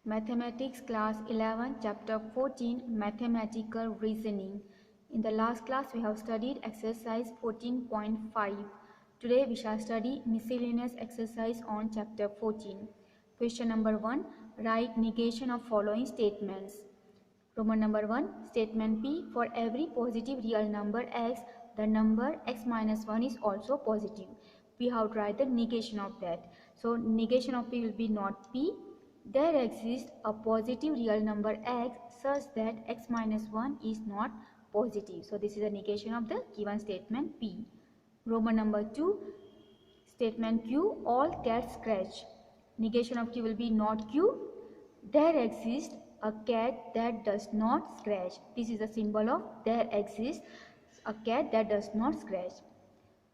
Mathematics class 11 chapter 14 mathematical reasoning. In the last class we have studied exercise 14.5. Today we shall study miscellaneous exercise on chapter 14. Question number 1. Write negation of following statements. Roman number 1. Statement P. For every positive real number x, the number x minus 1 is also positive. We have to write the negation of that. So negation of P will be not P. There exists a positive real number x such that x minus 1 is not positive. So this is a negation of the given statement P. Roman number 2. Statement Q. All cats scratch. Negation of Q will be not Q. There exists a cat that does not scratch. This is a symbol of there exists a cat that does not scratch.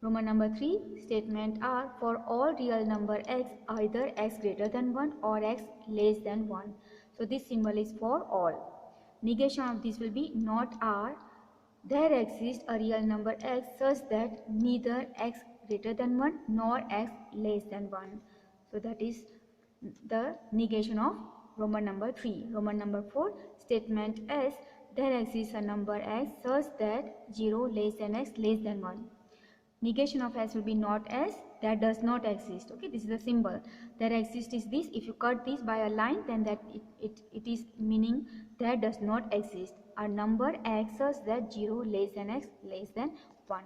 Roman number 3. Statement R. For all real number x, either x greater than 1 or x less than 1. So this symbol is for all. Negation of this will be not R. There exists a real number x such that neither x greater than 1 nor x less than 1. So that is the negation of Roman number 3. Roman number 4. Statement S. There exists a number x such that 0 less than x less than 1. Negation of S will be not S, that does not exist. Okay, this is the symbol. There exists is this. If you cut this by a line, then that it is meaning that does not exist. A number x such that 0 less than x less than 1.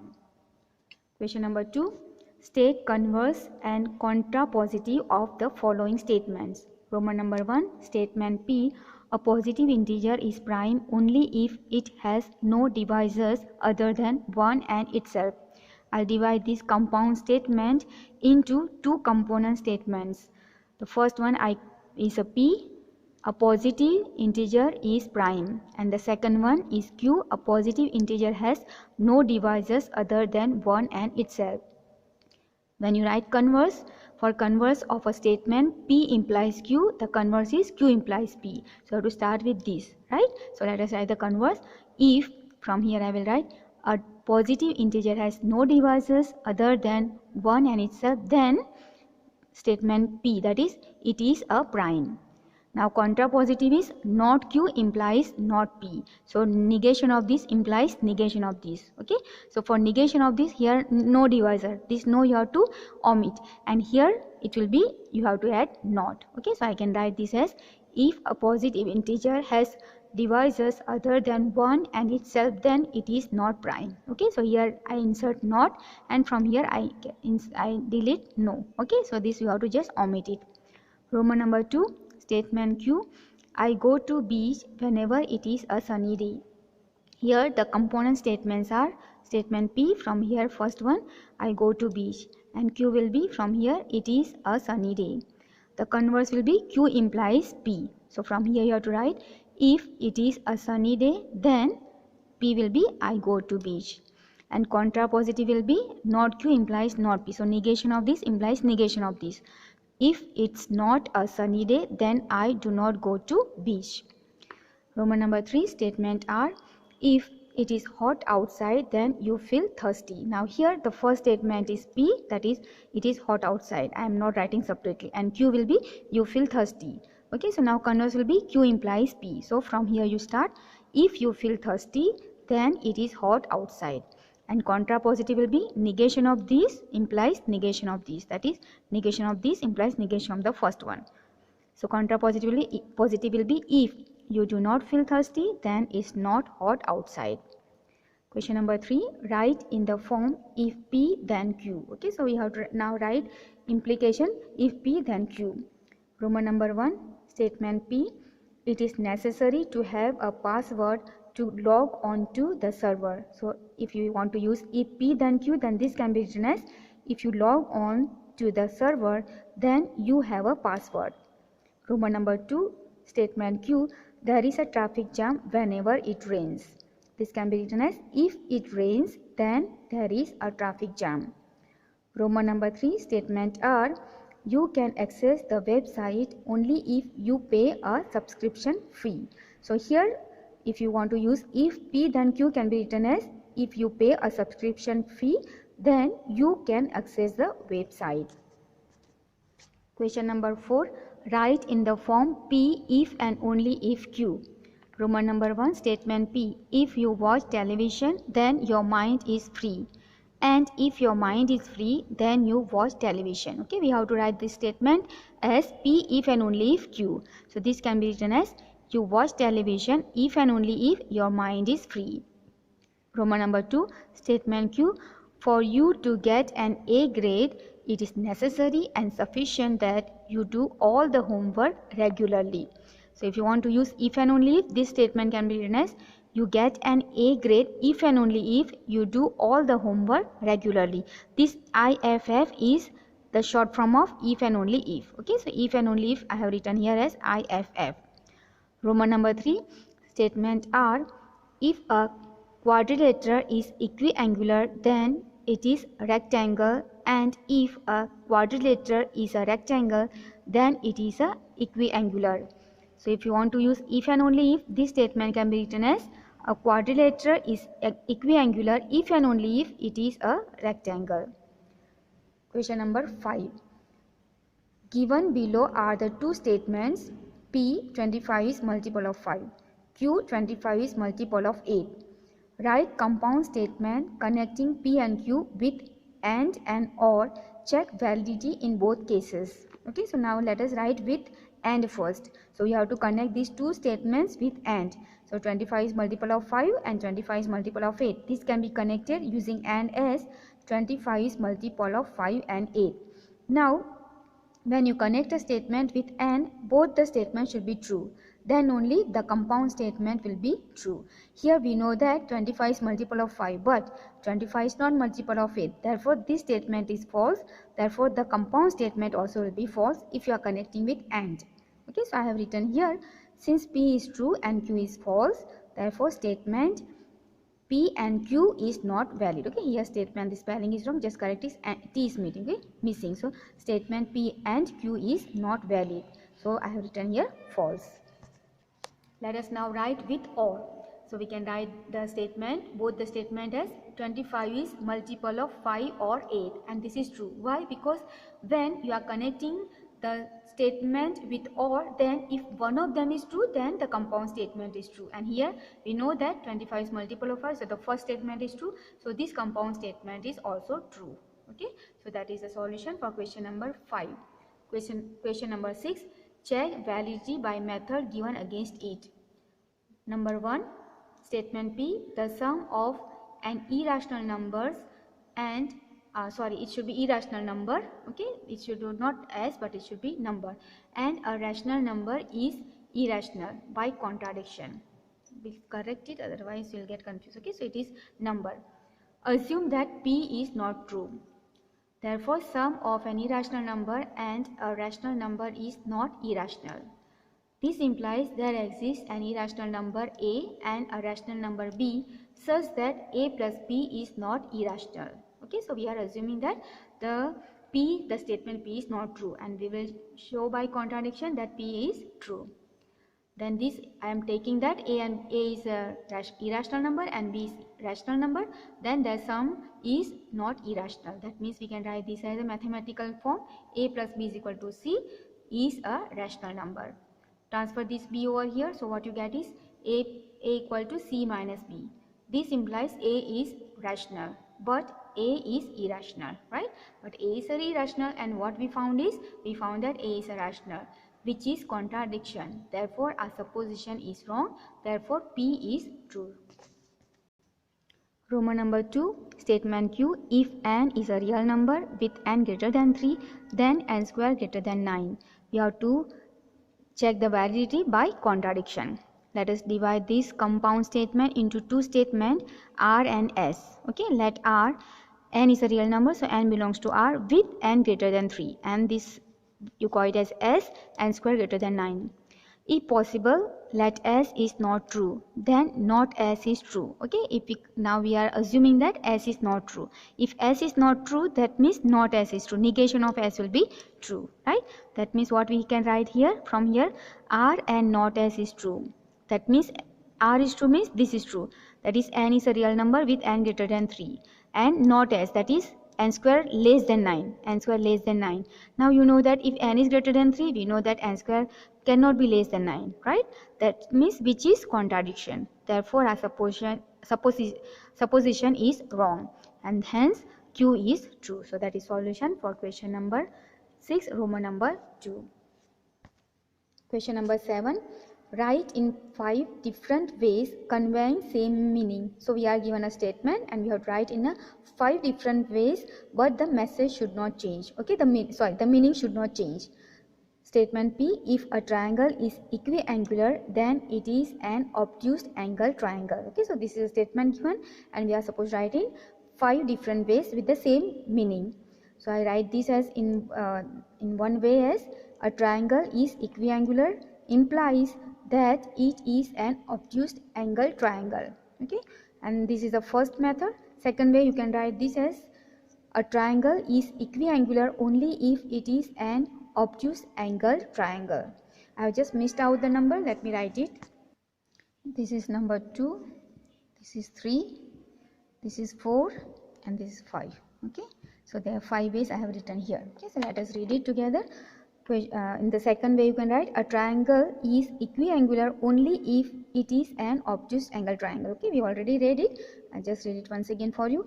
Question number 2. State converse and contrapositive of the following statements. Roman number 1. Statement P. A positive integer is prime only if it has no divisors other than 1 and itself. I'll divide this compound statement into two component statements. The first one is a P, a positive integer is prime, and the second one is Q, a positive integer has no divisors other than 1 and itself. When you write converse, for converse of a statement P implies Q, the converse is Q implies P. So to start with this, right? So let us write the converse. If, from here I will write, a positive integer has no divisors other than 1 and itself, then statement P, that is, it is a prime. Now contrapositive is not Q implies not P. So negation of this implies negation of this. Okay. So for negation of this, here no divisor. This no you have to omit. And here it will be you have to add not. Okay. So I can write this as if a positive integer has divisors other than 1 and itself, then it is not prime. Okay. So here I insert not, and from here I delete no. Okay. So this you have to just omit it. Roman number 2. Statement Q. I go to beach whenever it is a sunny day. Here the component statements are statement P, from here first one I go to beach, and Q will be from here it is a sunny day. The converse will be Q implies P. So from here you have to write if it is a sunny day, then P will be I go to beach. And contrapositive will be not Q implies not P. So negation of this implies negation of this. If it's not a sunny day, then I do not go to beach. Roman number 3. Statement R. If it is hot outside, then you feel thirsty. Now here the first statement is P, that is it is hot outside. I am not writing separately. And Q will be you feel thirsty. Okay, so now converse will be Q implies P. So from here you start. If you feel thirsty, then it is hot outside. And contrapositive will be negation of this implies negation of this. That is negation of this implies negation of the first one. So contrapositively positive will be if you do not feel thirsty, then it's not hot outside. Question number 3. Write in the form if P then Q. Okay, so we have to now write implication if P then Q. Roman number 1. Statement P. It is necessary to have a password to log on to the server. So if you want to use if P then Q, then this can be written as if you log on to the server, then you have a password. Roman number 2. Statement Q. There is a traffic jam whenever it rains. This can be written as if it rains, then there is a traffic jam. Roman number 3. Statement R. You can access the website only if you pay a subscription fee. So here if you want to use if P then Q, can be written as if you pay a subscription fee, then you can access the website. Question number 4. Write in the form P if and only if Q. Roman number 1, statement P. If you watch television, then your mind is free. And if your mind is free, then you watch television. Okay, we have to write this statement as P if and only if Q. So this can be written as you watch television if and only if your mind is free. Roman number 2, statement Q. For you to get an A grade, it is necessary and sufficient that you do all the homework regularly. So if you want to use if and only if, this statement can be written as you get an A grade if and only if you do all the homework regularly. This IFF is the short form of if and only if. Okay, so if and only if I have written here as IFF. Roman number 3, statement R. If a quadrilateral is equiangular, then it is a rectangle, and if a quadrilateral is a rectangle, then it is a equiangular. So if you want to use if and only if, this statement can be written as a quadrilateral is equiangular if and only if it is a rectangle. Question number 5. Given below are the two statements P 25 is multiple of 5, Q 25 is multiple of 8. Write compound statement connecting P and Q with and or. Check validity in both cases. Okay, so now let us write with and first. So we have to connect these two statements with and. So 25 is multiple of 5 and 25 is multiple of 8. This can be connected using and as 25 is multiple of 5 and 8. Now when you connect a statement with and, both the statements should be true. Then only the compound statement will be true. Here we know that 25 is multiple of 5, but 25 is not multiple of 8. Therefore, this statement is false. Therefore, the compound statement also will be false if you are connecting with and. Okay, so I have written here, since P is true and Q is false, therefore statement P and Q is not valid. Okay, here statement, the spelling is wrong, just correct is T is missing. So statement P and Q is not valid. So I have written here false. Let us now write with or. So we can write the statement, both the statement as 25 is multiple of 5 or 8, and this is true. Why? Because when you are connecting the statement with or, then if one of them is true, then the compound statement is true. And here we know that 25 is multiple of 5, so the first statement is true. So this compound statement is also true. Okay, so that is the solution for question number 5. Question number 6. Check validity by method given against it. Number 1, statement P, the sum of an irrational numbers and it should be irrational number. Okay, it should not as, but it should be number, and a rational number is irrational by contradiction. We'll correct it, otherwise you'll get confused. Okay, so it is number. Assume that P is not true. Therefore, sum of an irrational number and a rational number is not irrational. This implies there exists an irrational number A and a rational number B such that A plus B is not irrational. Okay, so we are assuming that the statement P is not true, and we will show by contradiction that P is true. Then this, I am taking that A is a irrational number and B is rational number, then the sum is not irrational. That means we can write this as a mathematical form. A plus B is equal to C is a rational number. Transfer this B over here, so what you get is A equal to C minus B. This implies A is rational, but A is irrational, right? But A is irrational, and what we found that A is a rational, which is contradiction. Therefore, our supposition is wrong. Therefore, P is true. Roman number 2, statement Q, if n is a real number with n greater than 3, then n square greater than 9. We have to check the validity by contradiction. Let us divide this compound statement into two statements, R and S. Okay, let R, n is a real number, so n belongs to R with n greater than 3, and this you call it as S, n square greater than 9. If possible, let S is not true, then not S is true. Okay, now we are assuming that S is not true. If S is not true, that means not S is true. Negation of S will be true, right? That means what we can write here, from here, R and not S is true. That means R is true means this is true. That is n is a real number with n greater than 3. And not S, that is n square less than 9, n square less than 9. Now you know that if n is greater than 3, we know that n square cannot be less than 9, right? That means which is contradiction. Therefore our supposition is wrong, and hence Q is true. So that is solution for question number 6, Roman number 2. Question number 7. Write in 5 different ways conveying same meaning. So we are given a statement and we have to write in a 5 different ways, but the message should not change. Okay, the meaning should not change. Statement P, if a triangle is equiangular, then it is an obtuse angle triangle. Okay, so this is a statement given and we are supposed to write in 5 different ways with the same meaning. So I write this as in one way as a triangle is equiangular implies that it is an obtuse angle triangle. Okay, and this is the first method. Second way, you can write this as a triangle is equiangular only if it is an obtuse angle triangle. I have just missed out the number. Let me write it. This is number 2, this is 3, this is 4, and this is 5. Okay, so there are 5 ways I have written here. Okay, so let us read it together. In the second way, you can write a triangle is equiangular only if it is an obtuse angle triangle. Okay, we already read it. I just read it once again for you.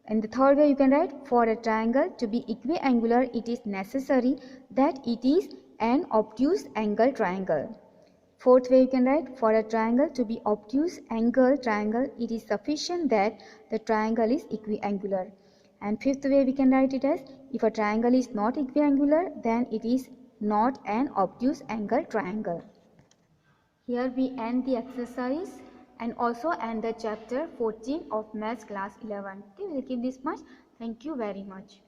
And the third way, you can write for a triangle to be equiangular, it is necessary that it is an obtuse angle triangle. Fourth way, you can write for a triangle to be obtuse angle triangle, it is sufficient that the triangle is equiangular. And fifth way, we can write it as if a triangle is not equiangular, then it is not an obtuse angle triangle. Here we end the exercise and also end the chapter 14 of Maths class 11. Okay, we will keep this much. Thank you very much.